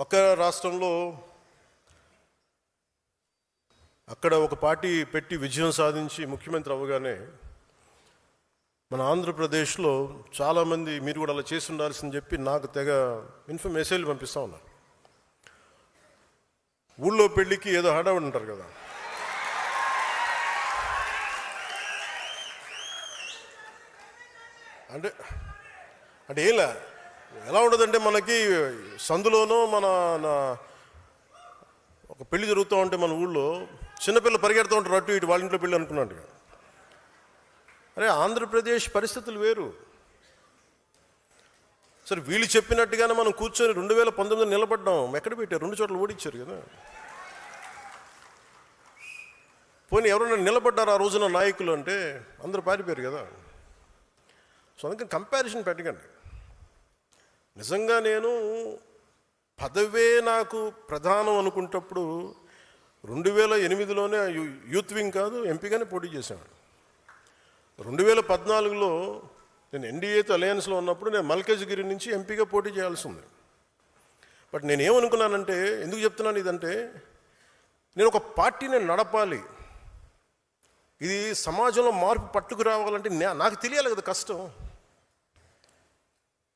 పక్క రాష్ట్రంలో అక్కడ ఒక పార్టీ పెట్టి విజయం సాధించి ముఖ్యమంత్రి అవ్వగానే మన ఆంధ్రప్రదేశ్లో చాలామంది మీరు కూడా అలా చేసి ఉండాల్సిందని చెప్పి నాకు తెగ మెసేజ్లు పంపిస్తూ ఉన్నారు. ఊళ్ళో పెళ్ళికి ఏదో హడావుడి ఉంటారు కదా, అంటే అంటే ఎలా ఉండదంటే మనకి సందులోనో ఒక పెళ్లి జరుగుతూ ఉంటే మన ఊళ్ళో చిన్నపిల్లలు పరిగెడుతూ ఉంటారు అటు ఇటు, వాళ్ళ ఇంట్లో పెళ్ళి అనుకున్నట్టుగా. అరే ఆంధ్రప్రదేశ్ పరిస్థితులు వేరు. సరే వీళ్ళు చెప్పినట్టుగానే మనం కూర్చొని 2019 నిలబడ్డాం. ఎక్కడ పెట్టారు? 2 చోట్ల ఓడించారు కదా. పోనీ ఎవరైనా నిలబడ్డారు ఆ రోజున నాయకులు అంటే అందరూ పారిపోయారు కదా. సో అందుకని కంపారిజన్ పెట్టకండి. నిజంగా నేను పదవే నాకు ప్రధానం అనుకుంటప్పుడు 2008లోనే యూత్ వింగ్ కాదు ఎంపీగానే పోటీ చేశాను. 2014లో నేను ఎన్డీఏతో అలయన్స్లో ఉన్నప్పుడు నేను మల్కాజ్గిరి నుంచి ఎంపీగా పోటీ చేయాల్సి ఉంది. బట్ నేనేమనుకున్నానంటే, ఎందుకు చెప్తున్నాను ఇదంటే, నేను ఒక పార్టీని నడపాలి, ఇది సమాజంలో మార్పు పట్టుకు రావాలంటే నాకు తెలియాలి కదా కష్టం.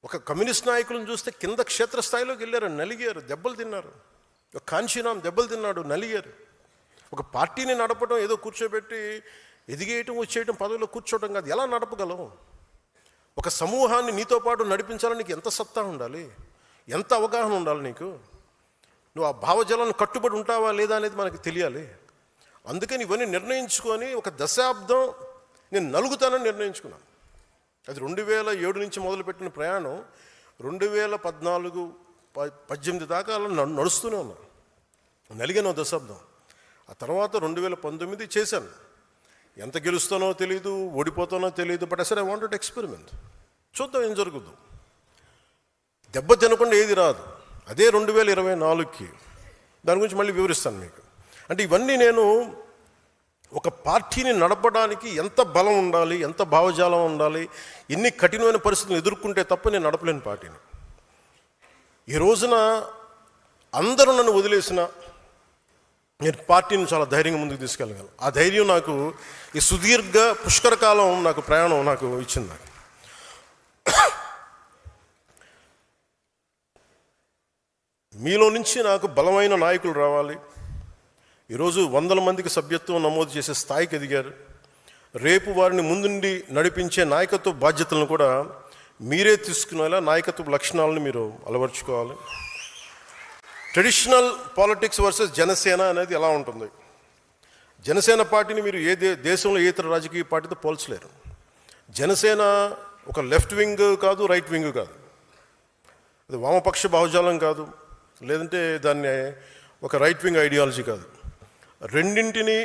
ఒక కమ్యూనిస్ట్ నాయకులను చూస్తే కింద క్షేత్రస్థాయిలోకి వెళ్ళారు, నలిగారు, దెబ్బలు తిన్నారు. ఒక కాంశీరామ్ దెబ్బలు తిన్నాడు, నలిగారు. ఒక పార్టీని నడపడం ఏదో కూర్చోబెట్టి ఎదిగేయటం వచ్చేయటం పదవిలో కూర్చోవటం కాదు. ఎలా నడపగలవు? ఒక సమూహాన్ని నీతో పాటు నడిపించాలని నీకు ఎంత సత్తా ఉండాలి, ఎంత అవగాహన ఉండాలి నీకు. నువ్వు ఆ భావజాలను కట్టుబడి ఉంటావా లేదా అనేది మనకు తెలియాలి. అందుకని ఇవన్నీ నిర్ణయించుకొని ఒక దశాబ్దం నేను నలుగుతానని నిర్ణయించుకున్నాను. అది 2007 నుంచి మొదలుపెట్టిన ప్రయాణం 2014-18 దాకా అలా నడుస్తూనే ఉన్నాను. నలిగాను దశాబ్దం. ఆ తర్వాత 2019 చేశాను. ఎంత గెలుస్తానో తెలియదు, ఓడిపోతానో తెలియదు. బట్ అసలు ఐ వాంటెడ్ ఎక్స్పెరిమెంట్. చూద్దాం ఏం జరుగుద్దు. దెబ్బ తినకుండా ఏది రాదు. అదే 2024కి దాని గురించి మళ్ళీ వివరిస్తాను మీకు. అంటే ఇవన్నీ నేను ఒక పార్టీని నడపడానికి ఎంత బలం ఉండాలి, ఎంత భావజాలం ఉండాలి, ఎన్ని కఠినమైన పరిస్థితులు ఎదుర్కొంటే తప్ప నేను నడపలేని పార్టీని. ఈ రోజున అందరూ నన్ను వదిలేసిన నేను పార్టీని చాలా ధైర్యంగా ముందుకు తీసుకెళ్ళగలను. ఆ ధైర్యం నాకు ఈ సుదీర్ఘ పుష్కర కాలం నాకు ప్రయాణం నాకు ఇచ్చింది. నాకు మీలో నుంచి నాకు బలమైన నాయకులు రావాలి. ఈరోజు 100 మందికి సభ్యత్వం నమోదు చేసే స్థాయికి ఎదిగారు. రేపు వారిని ముందుండి నడిపించే నాయకత్వ బాధ్యతలను కూడా మీరే తీసుకునేలా నాయకత్వ లక్షణాలను మీరు అలవర్చుకోవాలి. ట్రెడిషనల్ పాలిటిక్స్ వర్సెస్ జనసేన అనేది ఎలా ఉంటుంది? జనసేన పార్టీని మీరు దేశంలో ఏ ఇతర రాజకీయ పార్టీతో పోల్చలేరు. జనసేన ఒక లెఫ్ట్ వింగ్ కాదు, రైట్ వింగ్ కాదు, అది వామపక్ష భావజాలం కాదు, లేదంటే దాన్ని ఒక రైట్ వింగ్ ఐడియాలజీ కాదు. రెండింటిని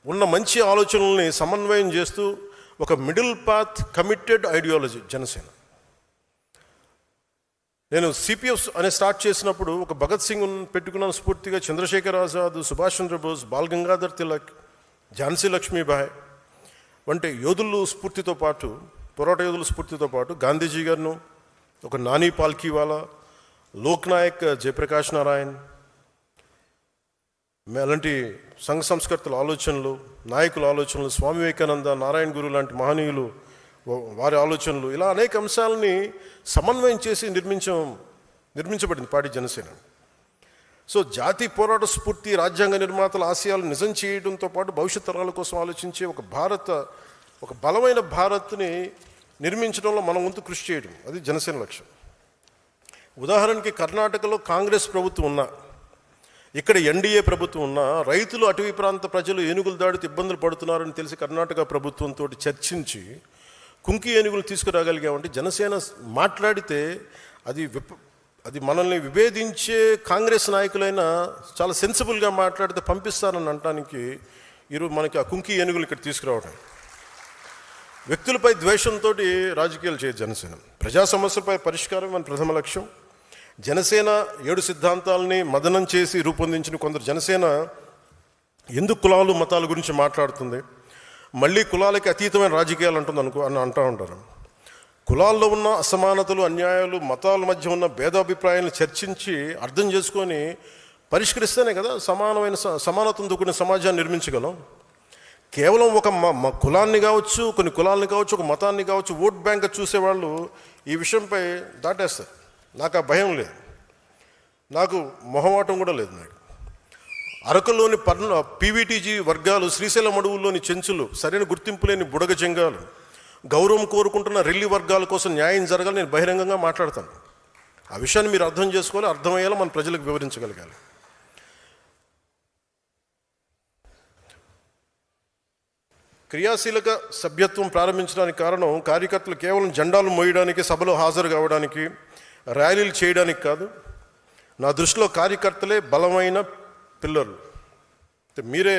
ఉన్న మంచి ఆలోచనల్ని సమన్వయం చేస్తూ ఒక middle path committed ideology Janasena. నేను సిపిఎఫ్ అనే స్టార్ట్ చేసినప్పుడు ఒక భగత్ సింగ్ పెట్టుకున్నాను స్ఫూర్తిగా. చంద్రశేఖర్ ఆజాద్, సుభాష్ చంద్రబోస్, బాల్ గంగాధర్ తిలక్, ఝాన్సీ లక్ష్మీబాయి వంటి యోధులు స్ఫూర్తితో పాటు, పోరాట యోధుల స్ఫూర్తితో పాటు గాంధీజీ గారిను, ఒక నాని పాల్కీవాలా, లోక్నాయక్ జయప్రకాష్ నారాయణ్, అలాంటి సంఘ సంస్కర్తల ఆలోచనలు, నాయకుల ఆలోచనలు, స్వామి వివేకానంద, నారాయణ గురు లాంటి మహనీయులు వారి ఆలోచనలు, ఇలా అనేక అంశాలని సమన్వయం చేసి నిర్మించబడింది పార్టీ జనసేన. సో జాతి పోరాట స్ఫూర్తి, రాజ్యాంగ నిర్మాతల ఆశయాలు నిజం చేయడంతో పాటు భవిష్యత్ తరాల కోసం ఆలోచించే ఒక బలమైన భారత్ని నిర్మించడంలో మన వంతు కృషి చేయడం, అది జనసేన లక్ష్యం. ఉదాహరణకి కర్ణాటకలో కాంగ్రెస్ ప్రభుత్వం ఉన్నా, ఇక్కడ ఎన్డీఏ ప్రభుత్వం ఉన్నా, రైతులు, అటవీ ప్రాంత ప్రజలు ఏనుగులు దాడితో ఇబ్బందులు పడుతున్నారని తెలిసి కర్ణాటక ప్రభుత్వంతో చర్చించి కుంకి ఏనుగులు తీసుకురాగలిగామంటే జనసేన మాట్లాడితే అది మనల్ని విభేదించే కాంగ్రెస్ నాయకులైనా చాలా సెన్సిబుల్గా మాట్లాడితే పంపిస్తారని అనటానికి ఈరోజు మనకి ఆ కుంకి ఏనుగులు ఇక్కడ తీసుకురావడం. వ్యక్తులపై ద్వేషంతో రాజకీయాలు చేయదు జనసేన. ప్రజా సమస్యలపై పరిష్కారం మన ప్రథమ లక్ష్యం. జనసేన 7 సిద్ధాంతాలని మదనం చేసి రూపొందించిన కొందరు జనసేన ఎందుకు కులాలు మతాల గురించి మాట్లాడుతుంది, మళ్ళీ కులాలకి అతీతమైన రాజకీయాలు అంటుంది అంటూ ఉంటారు. కులాల్లో ఉన్న అసమానతలు, అన్యాయాలు, మతాల మధ్య ఉన్న భేదాభిప్రాయాలను చర్చించి అర్థం చేసుకొని పరిష్కరిస్తేనే కదా సమానతతో కూడిన సమాజాన్ని నిర్మించగలం. కేవలం ఒక కులాన్ని కావచ్చు, కొన్ని కులాలని కావచ్చు, ఒక మతాన్ని కావచ్చు, ఓట్ బ్యాంక్ చూసేవాళ్ళు ఈ విషయంపై దాటేస్తారు. నాకు ఆ భయం లేదు, నాకు మొహమాటం కూడా లేదు. నాకు అరకులోని పీవీటీజీ వర్గాలు, శ్రీశైలం అడవుల్లోని చెంచులు, సరైన గుర్తింపు లేని బుడగ జంగాలు, గౌరవం కోరుకుంటున్న రెల్లి వర్గాల కోసం న్యాయం జరగాలి. నేను బహిరంగంగా మాట్లాడతాను. ఆ విషయాన్ని మీరు అర్థం చేసుకోవాలి, అర్థమయ్యేలా మన ప్రజలకు వివరించగలగాలి. క్రియాశీలక సభ్యత్వం ప్రారంభించడానికి కారణం కార్యకర్తలు కేవలం జెండాలు మోయడానికి, సభలో హాజరు కావడానికి, ర్యాలీలు చేయడానికి కాదు. నా దృష్టిలో కార్యకర్తలే బలమైన పిల్లలు. మీరే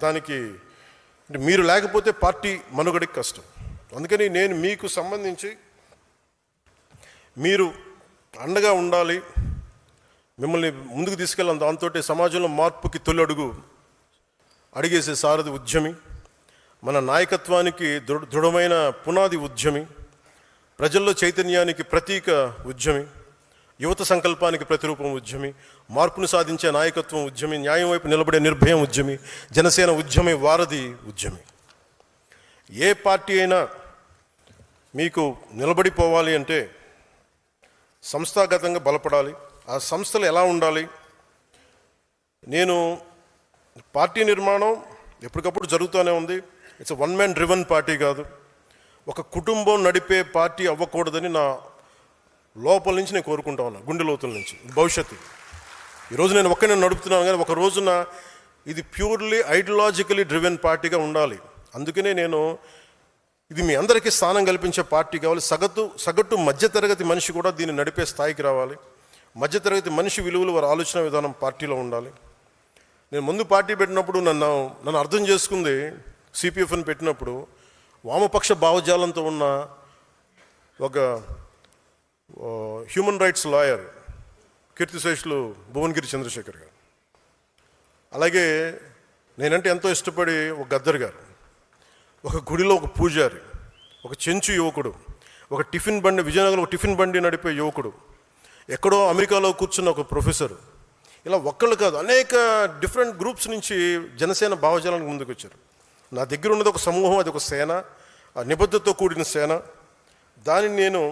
దానికి మీరు లేకపోతే పార్టీ మనుగడికి కష్టం. అందుకని నేను మీకు సంబంధించి మీరు అండగా ఉండాలి, మిమ్మల్ని ముందుకు తీసుకెళ్ళాలి. దాంతో సమాజంలో మార్పుకి తొలి అడుగు అడిగేసే సారథి ఉద్యమి, మన నాయకత్వానికి దృఢమైన పునాది ఉద్యమి, ప్రజల్లో చైతన్యానికి ప్రతీక ఉద్యమి, యువత సంకల్పానికి ప్రతిరూపం ఉద్యమి, మార్పును సాధించే నాయకత్వం ఉద్యమి, న్యాయం వైపు నిలబడే నిర్భయం ఉద్యమి, జనసేన ఉద్యమి వారధి ఉద్యమి. ఏ పార్టీ అయినా మీకు నిలబడిపోవాలి అంటే సంస్థాగతంగా బలపడాలి. ఆ సంస్థలు ఎలా ఉండాలి? నేను పార్టీ నిర్మాణం ఎప్పటికప్పుడు జరుగుతూనే ఉంది. It's one man driven party కాదు, ఒక కుటుంబం నడిపే పార్టీ అవ్వకూడదని నా లోపల నుంచి నేను కోరుకుంటా ఉన్నాను, గుండె లోతుల నుంచి. భవిష్యత్తు ఈరోజు నేను ఒక్కనే నడుపుతున్నాను, కానీ ఒక రోజున ఇది ప్యూర్లీ ఐడియాలజికలీ డ్రివెన్ పార్టీగా ఉండాలి. అందుకనే నేను ఇది మీ అందరికీ స్థానం కల్పించే పార్టీ కావాలి. సగటు మధ్యతరగతి మనిషి కూడా దీన్ని నడిపే స్థాయికి రావాలి. మధ్యతరగతి మనిషి విలువలు, వారి ఆలోచన విధానం పార్టీలో ఉండాలి. నేను ముందు పార్టీ పెట్టినప్పుడు నన్ను అర్థం చేసుకుంది, సిపిఎఫ్ని పెట్టినప్పుడు వామపక్ష భావజాలంతో ఉన్న ఒక హ్యూమన్ రైట్స్ లాయర్ కీర్తిశేషులు భువనగిరి చంద్రశేఖర్ గారు, అలాగే నేనంటే ఎంతో ఇష్టపడి ఒక గద్దర్ గారు, ఒక గుడిలో ఒక పూజారి, ఒక చెంచు యువకుడు, ఒక టిఫిన్ బండి, విజయనగరం ఒక టిఫిన్ బండి నడిపే యువకుడు, ఎక్కడో అమెరికాలో కూర్చున్న ఒక ప్రొఫెసర్, ఇలా ఒక్కళ్ళు కాదు అనేక డిఫరెంట్ గ్రూప్స్ నుంచి జనసేన భావజాలానికి ముందుకు వచ్చారు. నా దగ్గర ఉన్నది ఒక సమూహం, అది ఒక సేన, ఆ నిబద్ధతతో కూడిన సేన. దానిని నేను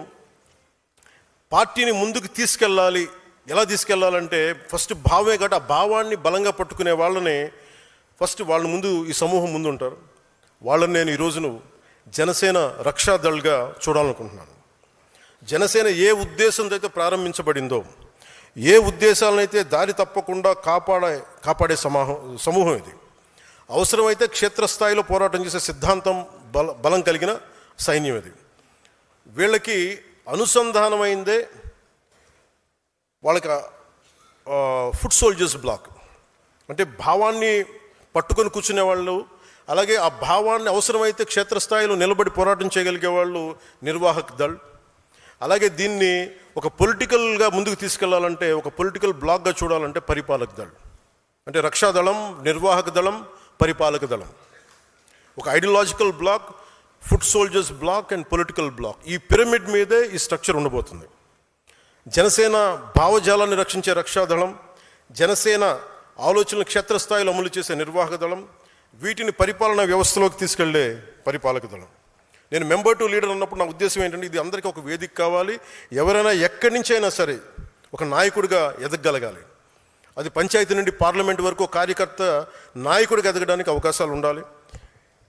పార్టీని ముందుకు తీసుకెళ్ళాలి. ఎలా తీసుకెళ్ళాలంటే ఫస్ట్ భావమే కాబట్టి ఆ భావాన్ని బలంగా పట్టుకునే వాళ్ళని ఫస్ట్ వాళ్ళ ముందు ఈ సమూహం ముందు ఉంటారు. వాళ్ళని నేను ఈరోజును జనసేన రక్షాదళ్గా చూడాలనుకుంటున్నాను. జనసేన ఏ ఉద్దేశంతో అయితే ప్రారంభించబడిందో, ఏ ఉద్దేశాలనైతే దారి తప్పకుండా కాపాడే సమూహం ఇది. అవసరమైతే క్షేత్రస్థాయిలో పోరాటం చేసే సిద్ధాంతం బలం కలిగిన సైన్యం ఇది. వీళ్ళకి అనుసంధానమైందే వాళ్ళకి ఫుట్ సోల్జర్స్ బ్లాక్, అంటే భావాన్ని పట్టుకొని కూర్చునే వాళ్ళు, అలాగే ఆ భావాన్ని అవసరమైతే క్షేత్రస్థాయిలో నిలబడి పోరాటం చేయగలిగే వాళ్ళు నిర్వాహక్ దళ్. అలాగే దీన్ని ఒక పొలిటికల్గా ముందుకు తీసుకెళ్లాలంటే, ఒక పొలిటికల్ బ్లాక్గా చూడాలంటే పరిపాలక దళ్. అంటే రక్షాదళం, నిర్వాహక దళం, పరిపాలక దళం. ఒక ideological block, foot soldiers block and political block. ఈ పిరమిడ్ మీదే ఈ స్ట్రక్చర్ ఉండబోతుంది. జనసేన భావజాలాన్ని రక్షించే రక్షాదళం, జనసేన ఆలోచనలు క్షేత్రస్థాయిలో అమలు చేసే నిర్వాహక దళం, వీటిని పరిపాలనా వ్యవస్థలోకి తీసుకెళ్లే పరిపాలక దళం. నేను మెంబర్ టు లీడర్ అన్నప్పుడు నా ఉద్దేశం ఏంటంటే, ఇది అందరికీ ఒక వేదిక కావాలి. ఎవరైనా ఎక్కడి నుంచి అయినా సరే ఒక నాయకుడిగా ఎదగగలగాలి. అది పంచాయతీ నుండి పార్లమెంట్ వరకు కార్యకర్త నాయకుడిగా ఎదగడానికి అవకాశాలు ఉండాలి.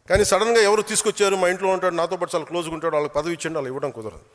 కానీ సడన్గా ఎవరు తీసుకొచ్చారు, మా ఇంట్లో ఉంటాడు, నాతో పాటు చాలా క్లోజ్గా ఉంటాడు, వాళ్ళకి పదవి ఇచ్చండి, అలా ఇవ్వడం కుదరదు.